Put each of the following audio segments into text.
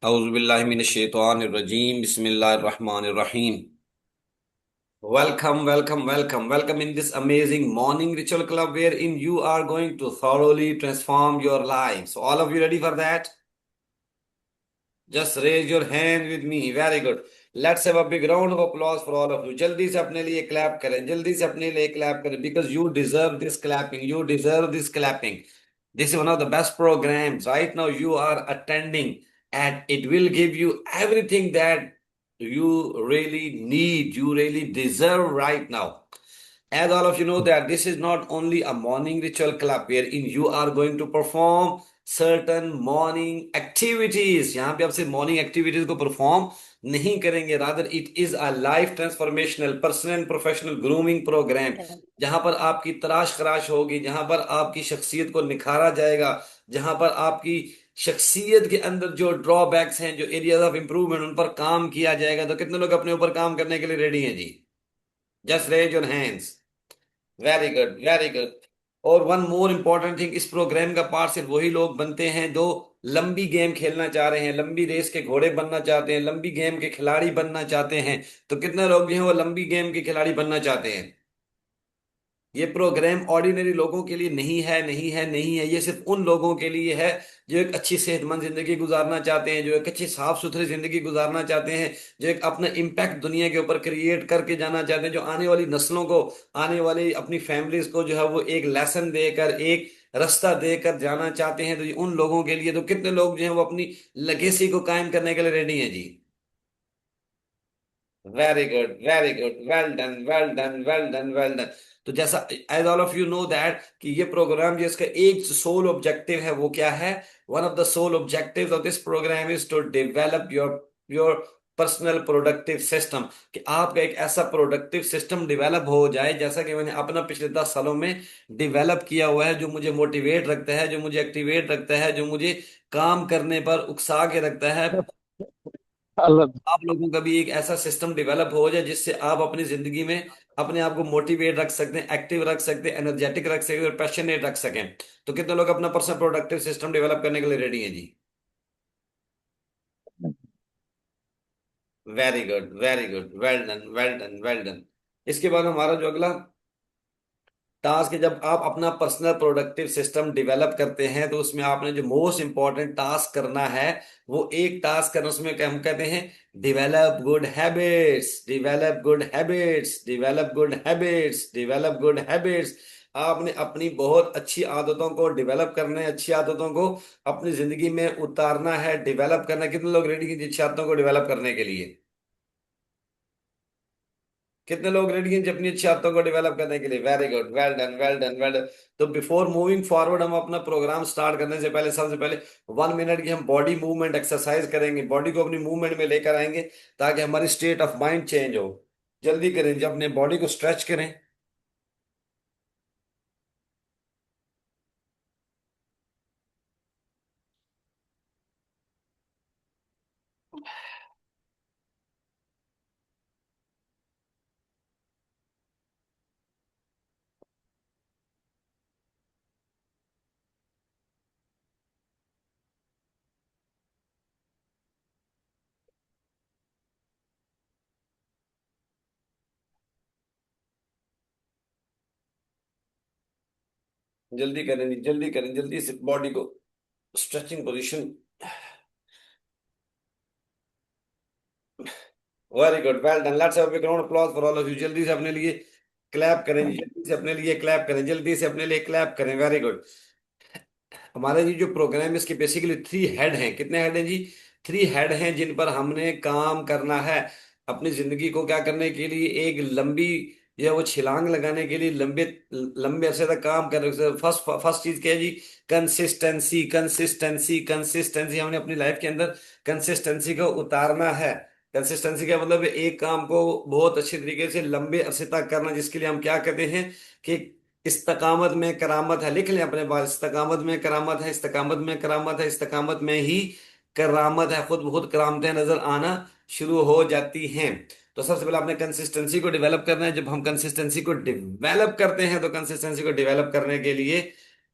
Auzubillahiminash-shaytanir-rajim. Bismillahir-rahmanir-rahim. Welcome in this amazing morning ritual club wherein you are going to thoroughly transform your life. So, all of you ready for that? Just raise your hand with me. Very good. Let's have a big round of applause for all of you. जल्दी से अपने लिए clap करें. जल्दी से अपने लिए clap करें because you deserve this clapping. You deserve this clapping. This is one of the best programs right now you are attending, and it will give you everything that you really need, you really deserve right now. As all of you know that this is not only a morning ritual club wherein you are going to perform certain morning activities. यहाँ पे आप सिर्फ morning activities को perform नहीं करेंगे, rather it is a life transformational personal and professional grooming program जहां पर आपकी तराश खराश होगी, जहां पर आपकी शख्सियत को निखारा जाएगा, जहां पर आपकी शख्सियत के अंदर जो ड्रॉबैक्स हैं, जो एरियाज ऑफ इंप्रूवमेंट, उन पर काम किया जाएगा। तो कितने लोग अपने ऊपर काम करने के लिए रेडी हैं जी? Just raise your hands. Very good, very good. और वन मोर इंपॉर्टेंट थिंग, इस प्रोग्राम का पार्ट सिर्फ वही लोग बनते हैं जो लंबी गेम खेलना चाह रहे हैं, लंबी रेस के घोड़े बनना चाहते हैं, लंबी गेम के खिलाड़ी बनना चाहते हैं। तो कितने लोग जो हैं वो लंबी गेम के खिलाड़ी बनना चाहते हैं? ये प्रोग्राम ऑर्डिनरी लोगों के लिए नहीं है, नहीं है, नहीं है। ये सिर्फ उन लोगों के लिए है जो एक अच्छी सेहतमंद जिंदगी गुजारना चाहते हैं, जो एक अच्छी साफ सुथरी जिंदगी गुजारना चाहते हैं, जो एक अपना इम्पैक्ट दुनिया के ऊपर क्रिएट करके जाना चाहते हैं, जो आने वाली नस्लों को, आने वाली अपनी फैमिलीज को जो है वो एक लेसन देकर, एक रास्ता देकर जाना चाहते हैं। तो ये उन लोगों के लिए। तो कितने लोग जो हैं वो अपनी लेगेसी को कायम करने के लिए रेडी हैं जी? Very good, very good, well done, well done, well done, well done. तो जैसा as all of you know that कि ये प्रोग्राम जो इसका एक सोल ऑब्जेक्टिव है वो क्या है? One of the sole objectives of this programme is to develop your personal productive system. कि आपका एक ऐसा प्रोडक्टिव सिस्टम डेवलप हो जाए जैसा कि मैंने अपना पिछले 10 सालों में डेवलप किया हुआ है, जो मुझे मोटिवेट रखता है, जो मुझे एक्टिवेट रखता है, जो मुझे काम करने पर उकसा के रखता है। अल्लाह। आप लोगों का भी एक ऐसा सिस्टम डेवलप हो जाए जिससे आप अपनी जिंदगी में अपने आप को मोटिवेट रख सकते हैं, एक्टिव रख सकते हैं, एनर्जेटिक रख सकते हैं और पैशनेट रख सकें। तो कितने लोग अपना पर्सनल प्रोडक्टिव सिस्टम डेवलप करने के लिए रेडी हैं जी? Very good, very good, well done, well done, well done. इसके बाद हमारा जो अगला टास्क है, जब आप अपना पर्सनल प्रोडक्टिव सिस्टम डेवलप करते हैं तो उसमें आपने जो मोस्ट इंपॉर्टेंट टास्क करना है वो एक टास्क करना, उसमें क्या हम कहते हैं? Develop good habits, develop good habits, develop good habits, develop good habits. आपने अपनी बहुत अच्छी आदतों को डेवलप करना है, अच्छी आदतों को अपनी जिंदगी में उतारना है, डेवलप करना है। कितने लोग रेडी हैं अच्छी आदतों को डेवलप करने के लिए? कितने लोग रेडी हैं अपनी अच्छी आदतों को डेवलप करने के लिए? Very good, well done, well done, well done. तो बिफोर मूविंग फॉरवर्ड, हम अपना प्रोग्राम स्टार्ट करने से पहले सबसे पहले 1 मिनट की हम बॉडी मूवमेंट एक्सरसाइज करेंगे, बॉडी को अपनी मूवमेंट में लेकर आएंगे ताकि हमारी स्टेट ऑफ माइंड चेंज हो। जल्दी करें जब अपने बॉडी को स्ट्रेच करें। जल्दी करें जी, जल्दी करें, जल्दी से बॉडी को stretching position. Very good, well done. Let's have a big round applause for all of you. जल्दी से अपने लिए क्लैप करें जी, जल्दी से अपने लिए क्लैप करें, जल्दी से अपने लिए क्लैप करें। Very good. हमारा जी जो प्रोग्राम है इसके बेसिकली 3 हेड हैं। कितने हेड हैं जी? 3 हेड हैं जिन पर हमने काम करना है अपनी जिंदगी को क्या करने के लिए, एक लंबी या वो छलांग लगाने के लिए, लंबे लंबे अरसे तक काम करने। फर्स्ट फर्स्ट चीज क्या है जी? Consistency, consistency, consistency. हमने अपनी लाइफ के अंदर कंसिस्टेंसी को उतारना है। कंसिस्टेंसी का मतलब है एक काम को बहुत अच्छे तरीके से लंबे अरसे तक करना, जिसके लिए हम क्या कहते हैं कि इस्तकामत में करामत है। लिख लें अपने पास, इस्तकामत में करामत है, इस्तकामत में करामत है, इस्तकामत में ही करामत है। खुद ब खुद करामतें नजर आना शुरू हो जाती हैं। तो सबसे पहले आपने कंसिस्टेंसी को डेवलप करना है। जब हम कंसिस्टेंसी को डेवलप करते हैं तो कंसिस्टेंसी को डेवलप करने के लिए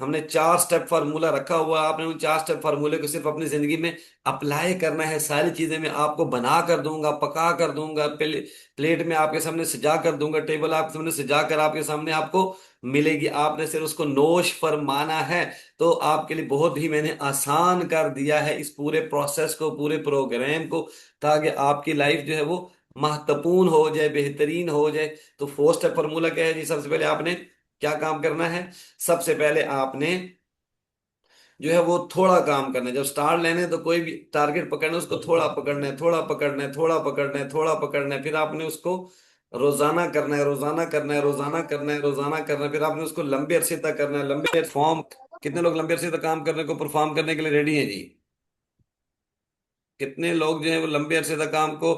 हमने 4 स्टेप फार्मूला रखा हुआ है, आपने उन 4 स्टेप फार्मूले को सिर्फ अपनी जिंदगी में अप्लाई करना है। सारी चीजें मैं आपको बना कर दूंगा, पका कर दूंगा, प्लेट में आपके सामने सजा कर दूंगा, टेबल आपके सामने सजा कर आपके सामने आपको मिलेगी। आपने सिर्फ उसको नोश फरमाना है। तो आपके लिए बहुत ही मैंने आसान कर दिया है इस पूरे प्रोसेस को, पूरे प्रोग्राम को, ताकि आपकी लाइफ जो है वो महत्वपूर्ण हो जाए, बेहतरीन हो जाए। तो 4 स्टेप फार्मूला क्या है जी? सबसे पहले आपने क्या काम करना है? सबसे पहले आपने जो है वो थोड़ा काम करना है। जब स्टार लेने हैं तो कोई भी टारगेट पकड़ना है, उसको थोड़ा पकड़ना है, थोड़ा पकड़ना है, थोड़ा पकड़ना है, थोड़ा पकड़ना है। फिर आपने उसको रोजाना करना है, रोजाना करना है, रोजाना करना है, रोजाना करना है। फिर आपने उसको लंबे अरसे तक करना है, लंबे फॉर्म। कितने लोग लंबे अरसे तक काम करने को, परफॉर्म करने के लिए रेडी हैं जी? कितने लोग जो है वो लंबे अरसे तक काम को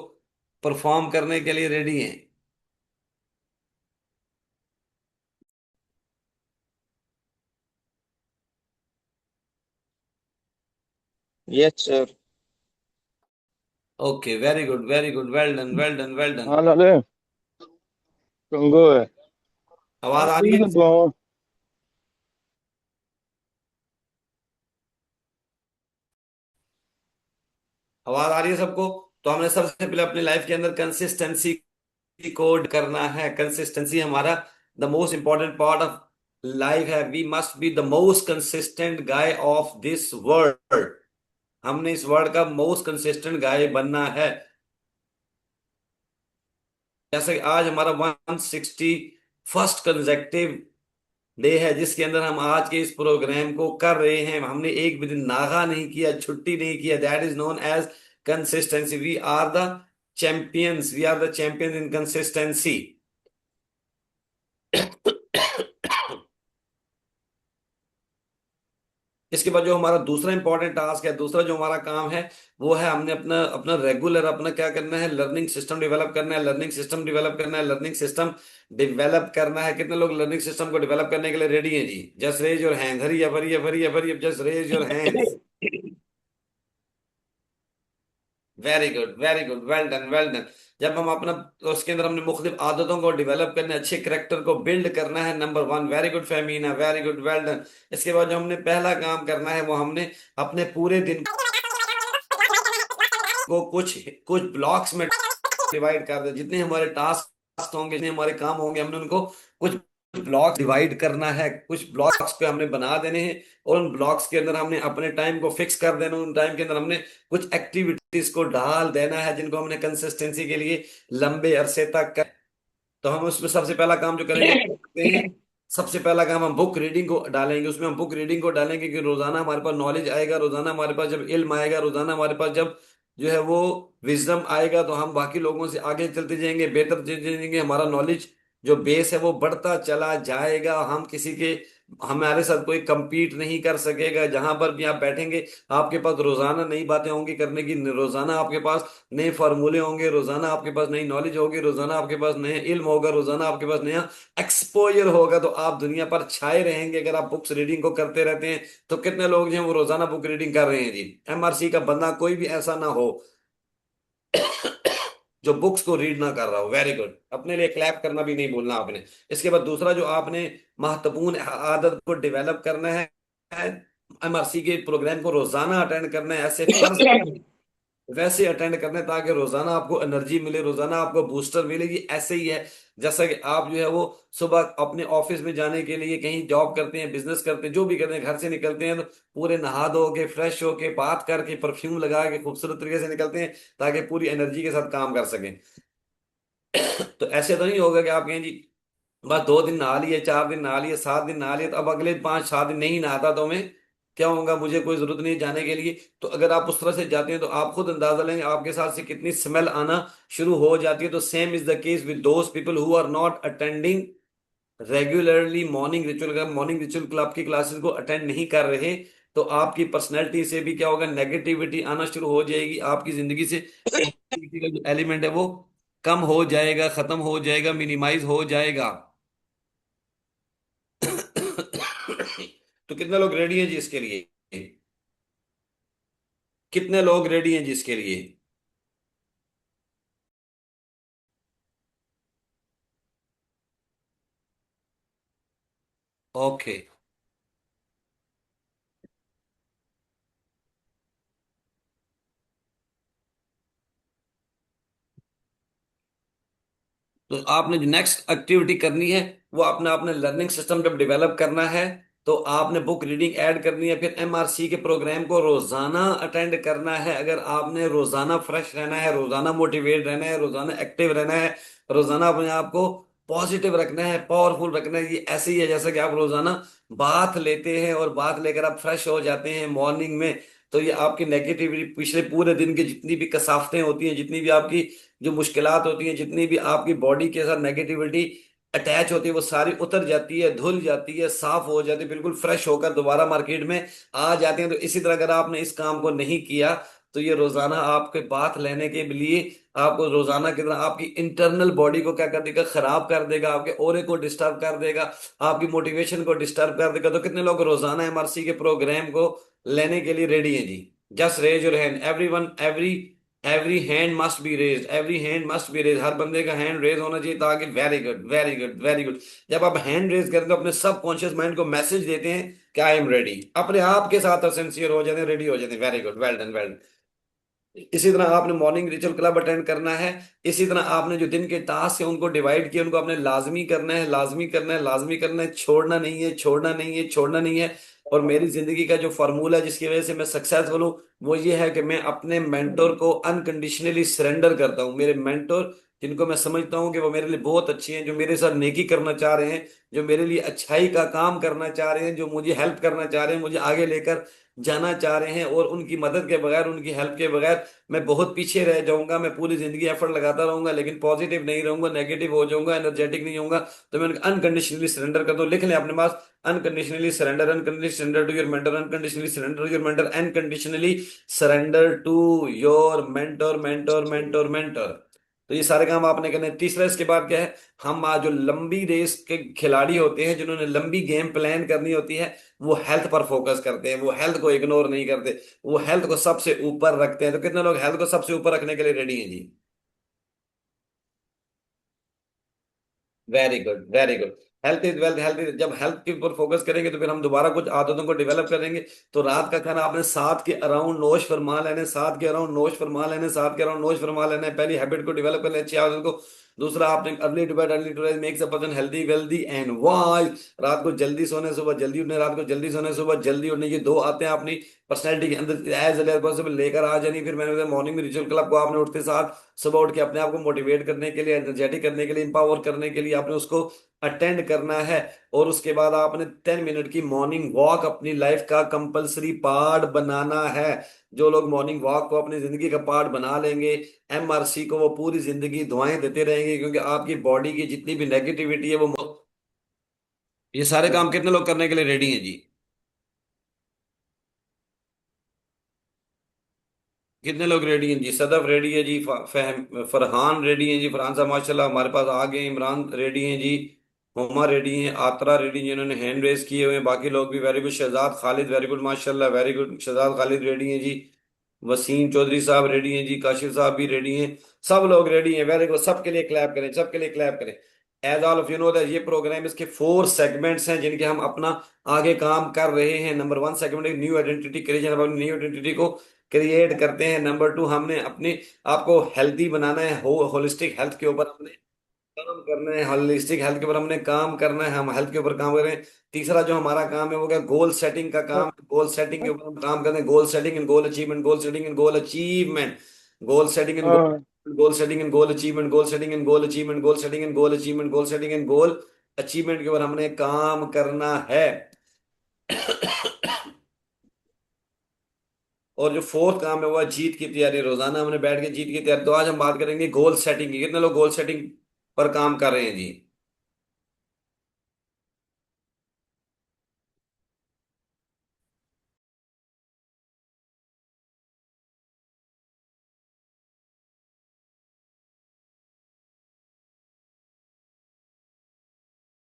परफॉर्म करने के लिए रेडी हैं? Yes sir. Okay, very good, very good, well done, well done, well done. हाँ लाले कंगो है। आवाज आ रही ठीक है? है तो आवाज आ रही है सबको? तो हमने सबसे पहले अपनी लाइफ के अंदर कंसिस्टेंसी कोड करना है। कंसिस्टेंसी हमारा the most important part of life है। We must be the most consistent guy of this world. हमने इस वर्ल्ड का मोस्ट कंसिस्टेंट गाय बनना है। जैसे कि आज हमारा 161st कंजेक्टिव डे है, जिसके अंदर हम आज के इस प्रोग्राम को कर रहे हैं। हमने एक भी दिन नागा नहीं किया, छुट्टी नहीं किया। That is known as consistency. We are the champions, we are the champions in consistency. इसके बाद जो हमारा दूसरा इंपॉर्टेंट टास्क है, दूसरा जो हमारा काम है, वो है हमने अपना अपना रेगुलर अपना क्या करना है? लर्निंग सिस्टम डेवलप करना है, लर्निंग सिस्टम डेवलप करना है, लर्निंग सिस्टम डेवलप करना है। कितने लोग लर्निंग सिस्टम को डेवलप करने के लिए रेडी हैं जी? Just raise your hand, hurry up, hurry up, hurry up, hurry up, just raise your hands. Very good, very good, well done, well done. जब हम अपना, उसके अंदर हमने मुख्तलिफ आदतों को डेवलप करना है, अच्छे करेक्टर को बिल्ड करना है, number 1। Very good Femina, very good, well done. इसके बाद जो हमने पहला काम करना है, वो हमने अपने पूरे दिन को कुछ कुछ ब्लॉक्स में डिवाइड कर दे। जितने हमारे टास्क होंगे, जितने हमारे काम होंगे, हमने उनको कुछ ब्लॉक्स डिवाइड करना है। कुछ ब्लॉक्स पे हमने बना देने हैं, और उन ब्लॉक्स के अंदर हमने अपने टाइम को फिक्स कर देना। उन टाइम के अंदर हमने कुछ एक्टिविटीज को डाल देना है, जिनको हमने कंसिस्टेंसी के लिए लंबे अरसे तक तो हम उसमें सबसे पहला काम जो करेंगे, करते हैं। सबसे पहला काम हम बुक रीडिंग को डालेंगे। उसमें हम बुक रीडिंग को डालेंगे कि रोजाना हमारे पास नॉलेज आएगा, रोजाना हमारे पास जब इल्म आएगा, रोजाना हमारे पास जब जो है वो विजडम आएगा, तो हम बाकी लोगों से आगे चलते जाएंगे, बेहतर चलते जाएंगे। हमारा नॉलेज जो बेस है वो बढ़ता चला जाएगा। हम किसी के हमारे साथ कोई compete नहीं कर सकेगा। जहां पर भी आप बैठेंगे, आपके पास रोजाना नई बातें होंगी करने की, रोजाना आपके पास नए फार्मूले होंगे, रोजाना आपके पास नई नॉलेज होगी, रोजाना आपके पास नया इल्म होगा, रोजाना आपके पास नया एक्सपोजर होगा। तो आप दुनिया पर छाए रहेंगे अगर आप बुक्स रीडिंग को करते रहते हैं। तो कितने लोग जो हैं वो रोजाना बुक रीडिंग कर रहे हैं जी? एमआरसी का बंदा कोई भी ऐसा ना हो जो बुक्स को रीड ना कर रहा हो। वेरी गुड, अपने लिए क्लैप करना भी नहीं भूलना आपने। इसके बाद दूसरा जो आपने महत्वपूर्ण आदत को डेवलप करना है, एमआरसी के प्रोग्राम को रोजाना अटेंड करना है। ऐसे फर्ज वैसे अटेंड करने, ताकि रोजाना आपको एनर्जी मिले, रोजाना आपको बूस्टर मिलेगी। ऐसे ही है जैसा कि आप जो है वो सुबह अपने ऑफिस में जाने के लिए कहीं जॉब करते हैं, बिजनेस करते हैं, जो भी करते हैं, घर से निकलते हैं तो पूरे नहा धो के, फ्रेश होके, बात करके, परफ्यूम लगा के खूबसूरत तरीके से निकलते हैं, ताकि पूरी एनर्जी के साथ काम कर सकें। तो ऐसे तो नहीं होगा कि आप कहें जी बस 2 दिन नहा लिए, 4 दिन नहा लिए, 7 दिन नहा लिए, तो अब अगले 5-7 दिन नहीं नहाता तो मैं क्या होगा? मुझे कोई जरूरत नहीं जाने के लिए। तो अगर आप उस तरह से जाते हैं तो आप खुद अंदाजा लेंगे आपके साथ से कितनी स्मेल आना शुरू हो जाती है। तो same is the case with those people who are not attending regularly morning ritual club की क्लासेस को अटेंड नहीं कर रहे, तो आपकी पर्सनैलिटी से भी क्या होगा? नेगेटिविटी आना शुरू हो जाएगी। आपकी जिंदगी से पॉजिटिविटी का जो एलिमेंट है वो कम हो जाएगा, खत्म हो जाएगा, मिनिमाइज हो जाएगा। तो कितने लोग रेडी हैं जी इसके लिए? कितने लोग रेडी हैं जी इसके लिए? ओके, तो आपने जो नेक्स्ट एक्टिविटी करनी है वो अपना अपने लर्निंग सिस्टम जब डेवलप करना है, तो आपने बुक रीडिंग ऐड करनी है। फिर एमआरसी के प्रोग्राम को रोजाना अटेंड करना है। अगर आपने रोजाना फ्रेश रहना है, रोजाना मोटिवेट रहना है, रोजाना एक्टिव रहना है, रोजाना अपने आप को पॉजिटिव रखना है, पावरफुल रखना है, ये ऐसे ही है जैसा कि आप रोजाना बाथ लेते हैं और बाथ लेकर आप फ्रेश हो जाते हैं मॉर्निंग में। तो ये आपकी नेगेटिविटी पिछले पूरे दिन की जितनी भी कसावटें होती हैं, जितनी भी आपकी जो मुश्किलात होती हैं, जितनी भी आपकी बॉडी के साथ नेगेटिविटी अटैच होती है, वो सारी उतर जाती है, धुल जाती है, साफ हो जाती है, बिल्कुल फ्रेश होकर दोबारा मार्केट में आ जाते हैं। तो इसी तरह अगर आपने इस काम को नहीं किया, तो ये रोजाना आपके बाथ लेने के लिए आपको रोजाना कितना आपकी इंटरनल बॉडी को क्या कर देगा, खराब कर देगा, आपके ओरे को डिस्टर्ब कर देगा, आपकी मोटिवेशन को डिस्टर्ब कर देगा। तो कितने लोग रोजाना एमआरसी के प्रोग्राम को लेने के लिए रेडी हैं जी? Just raise your hand everyone, every hand must be raise, every hand must be raise, हर बंदे का हैंड रेज होना चाहिए, ताकि very good, very good, very good. जब आप हैंड रेज करते हो, अपने सब कॉन्शियस माइंड को मैसेज देते हैं कि आई एम रेडी, अपने आप के साथ सिंसियर हो जाते हैं, रेडी हो जाते हैं। Very good, well done, well done. इसी तरह आपने मॉर्निंग रिचुअल क्लब अटेंड करना है। इसी तरह आपने जो दिन के टास्क है उनको डिवाइड किया, उनको आपने लाजमी करना है, लाजमी करना है, लाजमी करना है, छोड़ना नहीं है, छोड़ना नहीं है, छोड़ना नहीं है। और मेरी जिंदगी का जो फॉर्मूला है जिसकी वजह से मैं सक्सेसफुल हूँ, वो ये है कि मैं अपने मेंटोर को अनकंडीशनली सरेंडर करता हूँ। मेरे मेंटोर जिनको मैं समझता हूँ कि वो मेरे लिए बहुत अच्छे हैं, जो मेरे साथ नेकी करना चाह रहे हैं, जो मेरे लिए अच्छाई का काम करना चाह रहे हैं, जो मुझे हेल्प करना चाह रहे हैं, मुझे आगे लेकर जाना चाह रहे हैं, और उनकी मदद के बगैर, उनकी हेल्प के बगैर मैं बहुत पीछे रह जाऊंगा। मैं पूरी जिंदगी एफर्ट लगाता रहूंगा लेकिन पॉजिटिव नहीं रहूंगा, नेगेटिव हो जाऊंगा, एनर्जेटिक नहीं होऊंगा। तो मैं अनकंडीशनली सरेंडर कर दूं। लिख लें अपने पास, unconditionally surrender, unconditionally surrender to your mentor, unconditionally surrender to your mentor, unconditionally surrender to your mentor, mentor, mentor, mentor. तो ये सारे काम आपने करने हैं। तीसरा इसके बाद क्या है, हम आज जो लंबी रेस के खिलाड़ी होते हैं, जिन्होंने लंबी गेम प्लान करनी होती है, वो हेल्थ पर फोकस करते हैं, वो हेल्थ को इग्नोर नहीं करते, वो हेल्थ को सबसे ऊपर रखते हैं। तो कितने लोग हेल्थ को सबसे ऊपर रखने के लिए रेडी हैं जी? Very good, very good. Health is wealth, health is, जब हेल्थ के ऊपर फोकस करेंगे तो फिर हम दोबारा कुछ आदतों को डेवलप करेंगे। तो रात का खाना आपने 7 के अराउंड नोश फरमा लेने, 7 के अराउंड नोश फरमा लेने, 7 के अराउंड नोश फरमा लेने। पहली हैबिट को डेवलप कर लें, अच्छी आदत को। दूसरा, आपने early to bed early to rise makes a person healthy, wealthy and wise. रात को जल्दी सोने, सुबह जल्दी उठने, रात को जल्दी सोने, सुबह जल्दी उठने, ये दो आते हैं अपनी पर्सनैलिटी के अंदर एज अर्ली एज पॉसिबल लेकर आ जानी। फिर मैंने बताया मॉर्निंग में रिचुअल क्लब को आपने उठते साथ, सुबह उठ के अपने आप को मोटिवेट करने के लिए, एनर्जेटिक करने के लिए, इंपावर करने के लिए आपने उसको अटेंड करना है। और उसके बाद आपने 10 मिनट की मॉर्निंग वॉक अपनी लाइफ का कंपलसरी पार्ट बनाना है। जो लोग मॉर्निंग वॉक को अपनी जिंदगी का पार्ट बना लेंगे, एमआरसी को वो पूरी जिंदगी दुआएं देते रहेंगे, क्योंकि आपकी बॉडी की जितनी भी नेगेटिविटी है वो, ये सारे काम कितने लोग करने के लिए रेडी हैं जी? कितने लोग रेडी हैं जी? सदफ रेडी है जी, फरहान रेडी हैं जी, फरहान साहब माशाल्लाह हमारे पास आ गए। इमरान रेडी हैं जी, हुमा रेडी हैं, आतरा रेडी हैं जिन्होंने हैंड रेस किए हुए हैं। बाकी लोग भी very good. Shahzad Khalid very good, माशाल्लाह very good. Shahzad Khalid ready हैं जी। वसीम चौधरी साहब रेडी हैं जी, काशिफ साहब भी रेडी हैं। सब लोग रेडी हैं, वेरी गुड। सबके लिए क्लैप करें, सबके लिए क्लैप करें। As all of you know that ये प्रोग्राम, इसके 4 सेगमेंट्स हैं जिनके हम अपना आगे काम कर रहे हैं। Number 1 segment new identity creation, हम अपनी न्यू आइडेंटिटी को क्रिएट करते हैं। नंबर 2, हमने अपने आपको हेल्दी बनाना है, होलिस्टिक हेल्थ के ऊपर हमने काम करना है, होलिस्टिक हेल्थ के ऊपर हमने काम करना है, हम हेल्थ के ऊपर काम कर रहे हैं। तीसरा जो हमारा काम है वो क्या, गोल सेटिंग का काम। गोल सेटिंग के ऊपर हम काम करते हैं, goal setting and goal achievement, goal setting and goal achievement, goal setting and हाँ। Goal setting and goal achievement, goal setting and goal achievement, goal setting and goal achievement, goal setting and goal achievement के ऊपर हमने काम करना है। और जो fourth काम है वो है जीत की तैयारी। रोजाना हमने बैठ के जीत की तैयारी। तो आज हम बात करेंगे गोल सेटिंग की। कितने लोग गोल सेटिंग पर काम कर रहे हैं जी?